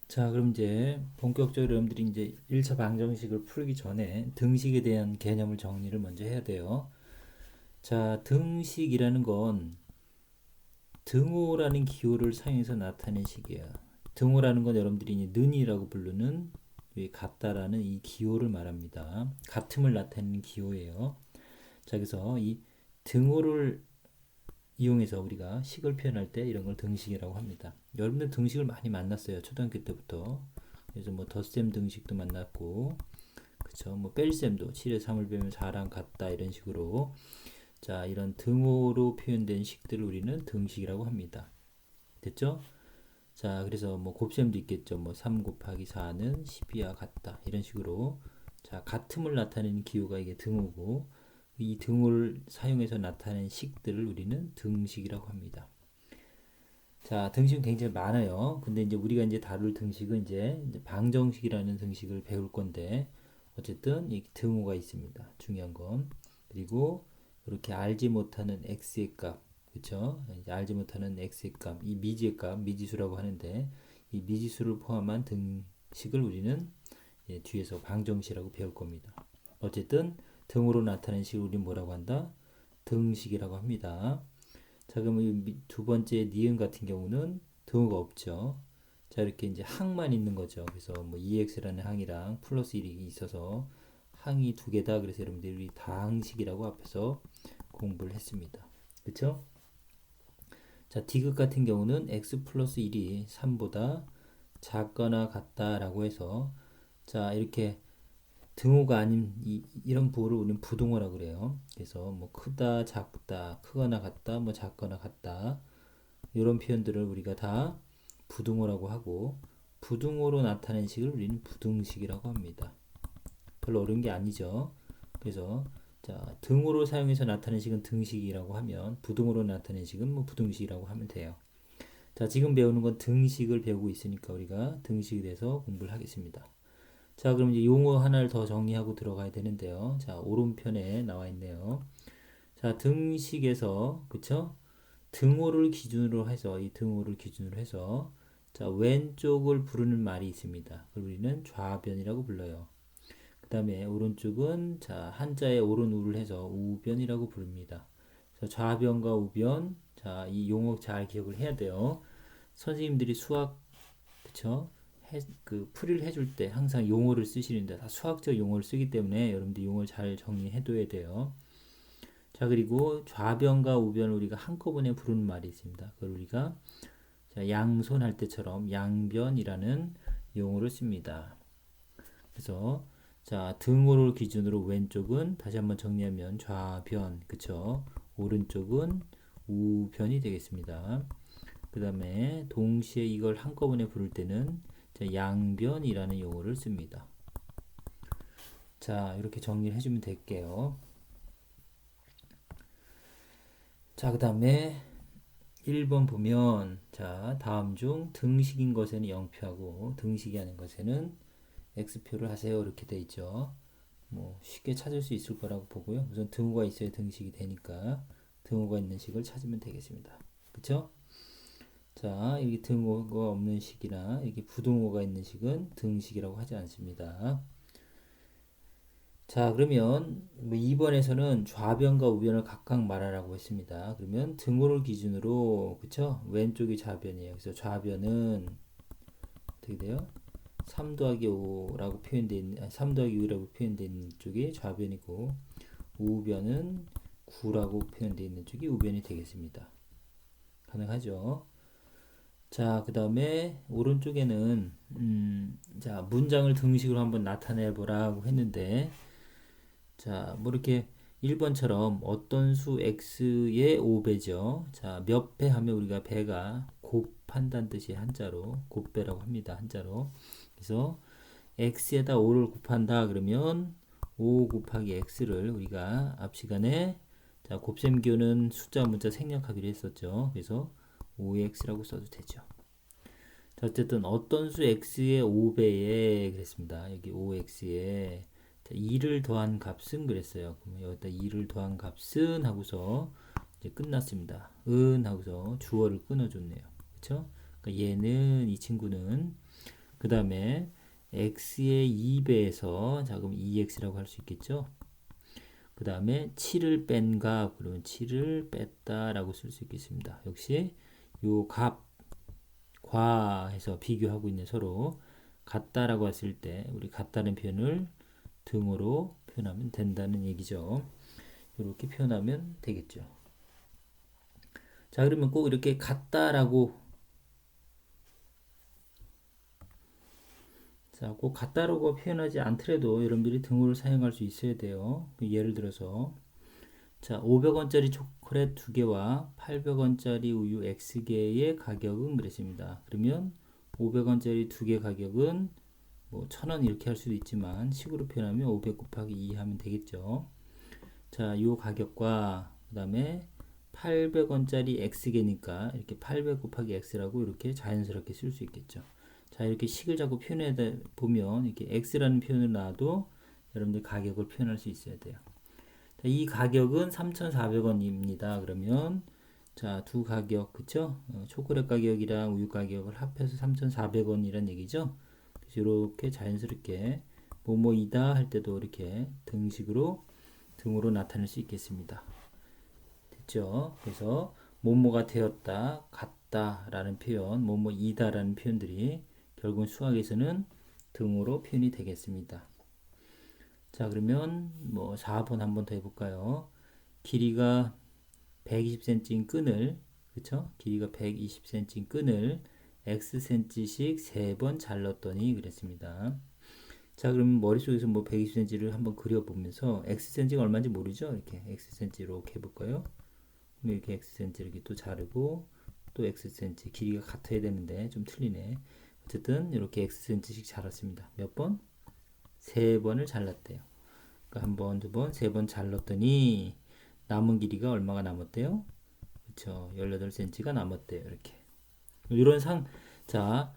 자, 그럼 이제 본격적으로 여러분들이 이제 1차 방정식을 풀기 전에 등식에 대한 개념을 정리를 먼저 해야 돼요. 자, 등식이라는 건 등호라는 기호를 사용해서 나타낸 식이에요. 등호라는 건 여러분들이 이제 는이라고 부르는 이 같다라는 이 기호를 말합니다. 같음을 나타내는 기호예요. 자, 그래서 이 등호를 이용해서 우리가 식을 표현할 때 이런 걸 등식이라고 합니다. 여러분들 등식을 많이 만났어요. 초등학교 때부터. 그래서 뭐 덧셈 등식도 만났고, 그쵸? 뭐 뺄셈도 7에 3을 빼면 4랑 같다 이런 식으로 자 이런 등호로 표현된 식들을 우리는 등식이라고 합니다. 됐죠? 자 그래서 뭐 곱셈도 있겠죠. 뭐 3 곱하기 4는 12와 같다 이런 식으로 자 같음을 나타내는 기호가 이게 등호고 이 등호를 사용해서 나타낸 식들을 우리는 등식이라고 합니다. 자, 등식은 굉장히 많아요. 근데 이제 우리가 이제 다룰 등식은 이제 방정식이라는 등식을 배울 건데, 어쨌든 이 등호가 있습니다. 중요한 건. 그리고 이렇게 알지 못하는 x의 값, 그쵸? 이제 알지 못하는 x의 값, 이 미지의 값, 미지수라고 하는데, 이 미지수를 포함한 등식을 우리는 뒤에서 방정식이라고 배울 겁니다. 어쨌든 등호로 나타낸 식을 우리 뭐라고 한다? 등식이라고 합니다. 자, 그러면 두 번째 니은 같은 경우는 등호가 없죠. 자, 이렇게 이제 항만 있는 거죠. 그래서 뭐 EX라는 항이랑 플러스 1이 있어서 항이 두 개다. 그래서 여러분들이 다항식이라고 앞에서 공부를 했습니다. 그쵸? 자, 디귿 같은 경우는 x 플러스 1이 3보다 작거나 같다라고 해서 자, 이렇게 등호가 아닌 이런 부호를 우리는 부등호라고 그래요. 그래서 뭐 크다, 작다, 크거나 같다, 뭐 작거나 같다. 이런 표현들을 우리가 다 부등호라고 하고 부등호로 나타낸 식을 우리는 부등식이라고 합니다. 별로 어려운 게 아니죠. 그래서 자, 등호로 사용해서 나타낸 식은 등식이라고 하면 부등호로 나타낸 식은 뭐 부등식이라고 하면 돼요. 자, 지금 배우는 건 등식을 배우고 있으니까 우리가 등식에 대해서 공부를 하겠습니다. 자, 그럼 이제 용어 하나를 더 정리하고 들어가야 되는데요. 자, 오른편에 나와 있네요. 자, 등식에서 그쵸? 등호를 기준으로 해서 이 등호를 기준으로 해서 자 왼쪽을 부르는 말이 있습니다. 그걸 우리는 좌변이라고 불러요. 그 다음에 오른쪽은 자 한자에 오른 우를 해서 우변이라고 부릅니다. 자, 좌변과 우변 자이 용어 잘 기억을 해야 돼요. 선생님들이 수학 그쵸? 그 풀이를 해줄 때 항상 용어를 쓰시는데 다 수학적 용어를 쓰기 때문에 여러분들 용어를 잘 정리해둬야 돼요. 자 그리고 좌변과 우변을 우리가 한꺼번에 부르는 말이 있습니다. 그걸 우리가 자, 양손할 때처럼 양변이라는 용어를 씁니다. 그래서 자 등호를 기준으로 왼쪽은 다시 한번 정리하면 좌변 그쵸? 오른쪽은 우변이 되겠습니다. 그 다음에 동시에 이걸 한꺼번에 부를 때는 자, 양변이라는 용어를 씁니다. 자 이렇게 정리를 해주면 될게요. 자 그 다음에 1번 보면 자 다음 중 등식인 것에는 0표하고 등식이 아닌 것에는 X표를 하세요 이렇게 돼 있죠. 뭐 쉽게 찾을 수 있을 거라고 보고요. 우선 등호가 있어야 등식이 되니까 등호가 있는 식을 찾으면 되겠습니다. 그쵸? 자 여기 등호가 없는 식이나 이렇게 부등호가 있는 식은 등식이라고 하지 않습니다. 자 그러면 뭐 2번에서는 좌변과 우변을 각각 말하라고 했습니다. 그러면 등호를 기준으로 그쵸? 왼쪽이 좌변이에요. 그래서 좌변은 어떻게 돼요? 3 더하기 5라고 표현되어 있는 3 더하기 6이라고 표현되어 있는 쪽이 좌변이고 우변은 9라고 표현되어 있는 쪽이 우변이 되겠습니다. 가능하죠? 자, 그 다음에 오른쪽에는 자 문장을 등식으로 한번 나타내 보라고 했는데 자, 뭐 이렇게 1번처럼 어떤 수 x의 5배죠. 자, 몇 배 하면 우리가 배가 곱한다는 뜻이 한자로 곱배라고 합니다. 한자로. 그래서 x에다 5를 곱한다 그러면 5 곱하기 x를 우리가 앞 시간에 자, 곱셈기호는 숫자 문자 생략하기로 했었죠. 그래서 5x라고 써도 되죠. 자, 어쨌든 어떤 수 x의 5배에 그랬습니다. 여기 5x에 2를 더한 값은 그랬어요. 그러면 여기다 2를 더한 값은 하고서 이제 끝났습니다. 은 하고서 주어를 끊어줬네요. 그쵸? 그러니까 얘는 이 친구는 그 다음에 x의 2배에서 자 그럼 2x라고 할 수 있겠죠. 그 다음에 7을 뺀 값 그러면 7을 뺐다라고 쓸 수 있겠습니다. 역시 요 값, 과 해서 비교하고 있는 서로 같다라고 했을 때 우리 같다는 표현을 등으로 표현하면 된다는 얘기죠. 이렇게 표현하면 되겠죠. 자 그러면 꼭 이렇게 같다라고 자, 꼭 같다라고 표현하지 않더라도 여러분들이 등호를 사용할 수 있어야 돼요. 예를 들어서 자, 500원짜리 초콜릿 2개와 800원짜리 우유 X개의 가격은 그랬습니다. 그러면 500원짜리 2개 가격은 뭐 1000원 이렇게 할 수도 있지만 식으로 표현하면 500 곱하기 2 하면 되겠죠. 자, 요 가격과 그 다음에 800원짜리 X개니까 이렇게 800 곱하기 X라고 이렇게 자연스럽게 쓸 수 있겠죠. 자, 이렇게 식을 자꾸 표현해 보면 이렇게 X라는 표현을 놔도 여러분들 가격을 표현할 수 있어야 돼요. 자, 이 가격은 3,400원입니다. 그러면 자, 두 가격 그쵸? 초콜릿 가격이랑 우유 가격을 합해서 3,400원이란 얘기죠. 그래서 이렇게 자연스럽게 뭐뭐이다 할 때도 이렇게 등으로 나타낼 수 있겠습니다. 됐죠? 그래서 뭐뭐가 되었다, 같다라는 표현, 뭐뭐이다라는 표현들이 결국은 수학에서는 등으로 표현이 되겠습니다. 자, 그러면 뭐 4번 한번 더 해볼까요? 길이가 120cm인 끈을, 그쵸? 길이가 120cm인 끈을 xcm씩 3번 잘랐더니 그랬습니다. 자, 그러면 머릿속에서 뭐 120cm를 한번 그려보면서 xcm가 얼마인지 모르죠? 이렇게 xcm로 이렇게 해볼까요? 이렇게 xcm 이렇게 또 자르고 또 xcm 길이가 같아야 되는데 좀 틀리네. 어쨌든 이렇게 xcm씩 잘랐습니다. 몇 번? 3번을 잘랐대요. 그러니까 한 번, 두 번, 세 번 잘랐더니 남은 길이가 얼마가 남았대요? 그렇죠. 18cm가 남았대요. 이렇게. 이런 자,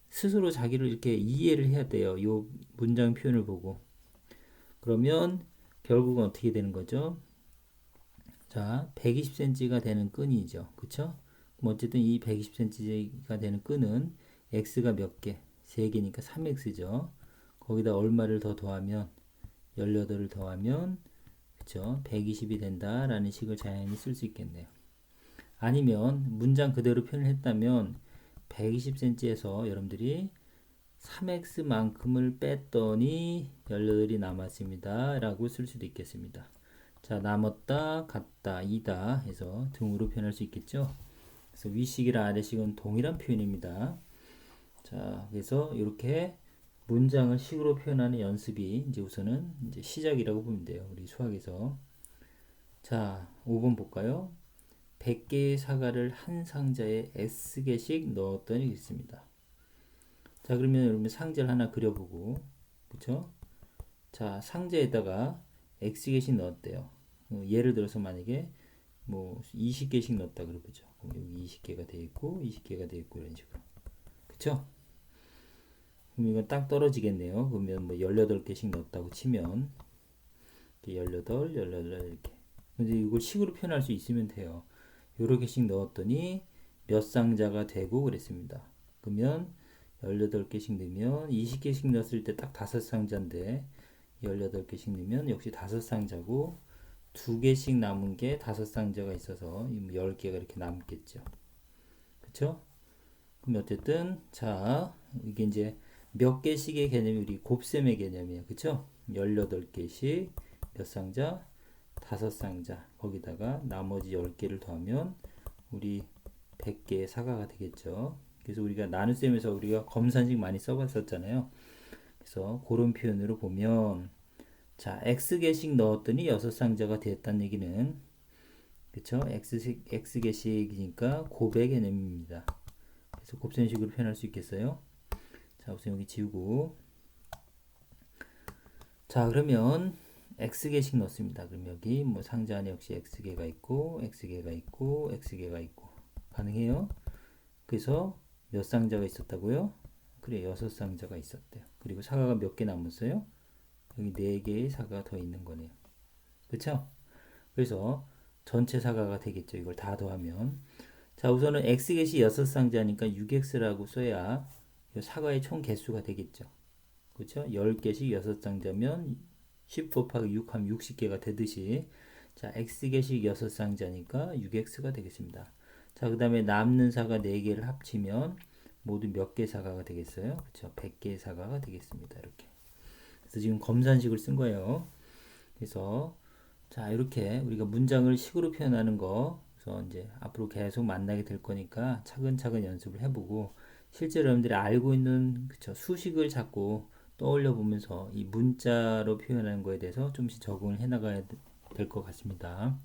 스스로 자기를 이렇게 이해를 해야 돼요. 요 문장 표현을 보고. 그러면 결국은 어떻게 되는 거죠? 자, 120cm가 되는 끈이죠. 그쵸? 그럼 어쨌든 이 120cm가 되는 끈은 x가 몇 개? 3개니까 3x죠. 거기다 얼마를 더 더하면 18을 더하면 그쵸? 120이 된다라는 식을 자연히 쓸 수 있겠네요. 아니면 문장 그대로 표현했다면 120cm에서 여러분들이 3x만큼을 뺐더니 18이 남았습니다. 라고 쓸 수도 있겠습니다. 자, 남았다, 같다, 이다 해서 등으로 표현할 수 있겠죠. 그래서 위식이랑 아래식은 동일한 표현입니다. 자, 그래서 이렇게 문장을 식으로 표현하는 연습이 이제 우선은 이제 시작이라고 보면 돼요. 우리 수학에서. 자, 5번 볼까요? 100개의 사과를 한 상자에 S개씩 넣었더니 있습니다. 자, 그러면 여러분 상자를 하나 그려보고, 그쵸? 자, 상자에다가 X개씩 넣었대요. 예를 들어서 만약에 뭐 20개씩 넣었다 그러보죠. 그럼 여기 20개가 돼 있고 20개가 돼 있고 이런 식으로. 그쵸? 그럼 이건 딱 떨어지겠네요. 그러면 뭐 18개씩 넣었다고 치면 18, 18 이렇게. 근데 이걸 식으로 표현할 수 있으면 돼요. 여러 개씩 넣었더니 몇 상자가 되고 그랬습니다. 그러면 18개씩 넣으면 20개씩 넣었을 때 딱 5상자인데 18개씩 넣으면 역시 5상자고 2개씩 남은 게 5상자가 있어서 10개가 이렇게 남겠죠. 그쵸? 그럼 어쨌든 자 이게 이제 몇 개씩의 개념이 우리 곱셈의 개념이에요. 그쵸? 18개씩 몇 상자? 5상자. 거기다가 나머지 10개를 더하면 우리 100개의 사과가 되겠죠. 그래서 우리가 나눗셈에서 우리가 검산식 많이 써봤었잖아요. 그래서 그런 표현으로 보면 자 x개씩 넣었더니 6상자가 됐다는 얘기는 그쵸? x개씩이니까 곱의 개념입니다. 그래서 곱셈식으로 표현할 수 있겠어요? 자 우선 여기 지우고 자 그러면 x개씩 넣습니다. 그럼 여기 뭐 상자 안에 역시 x개가 있고 x개가 있고 x개가 있고 가능해요? 그래서 몇 상자가 있었다고요? 그래 6상자가 있었대요. 그리고 사과가 몇 개 남았어요? 여기 4개의 사과가 더 있는 거네요. 그쵸? 그래서 전체 사과가 되겠죠. 이걸 다 더하면 자 우선은 x개시 6상자니까 6x라고 써야 이 사과의 총 개수가 되겠죠. 그렇죠? 10개씩 6상자면 10 곱하기 6 하면 60개가 되듯이 자, x개씩 6상자니까 6x가 되겠습니다. 자, 그 다음에 남는 사과 4개를 합치면 모두 몇 개 사과가 되겠어요? 그렇죠? 100개의 사과가 되겠습니다. 이렇게. 그래서 지금 검산식을 쓴 거예요. 그래서 자, 이렇게 우리가 문장을 식으로 표현하는 거 그래서 이제 앞으로 계속 만나게 될 거니까 차근차근 연습을 해보고 실제로 여러분들이 알고 있는 그쵸, 수식을 자꾸 떠올려 보면서 이 문자로 표현하는 거에 대해서 좀씩 적응을 해 나가야 될 것 같습니다.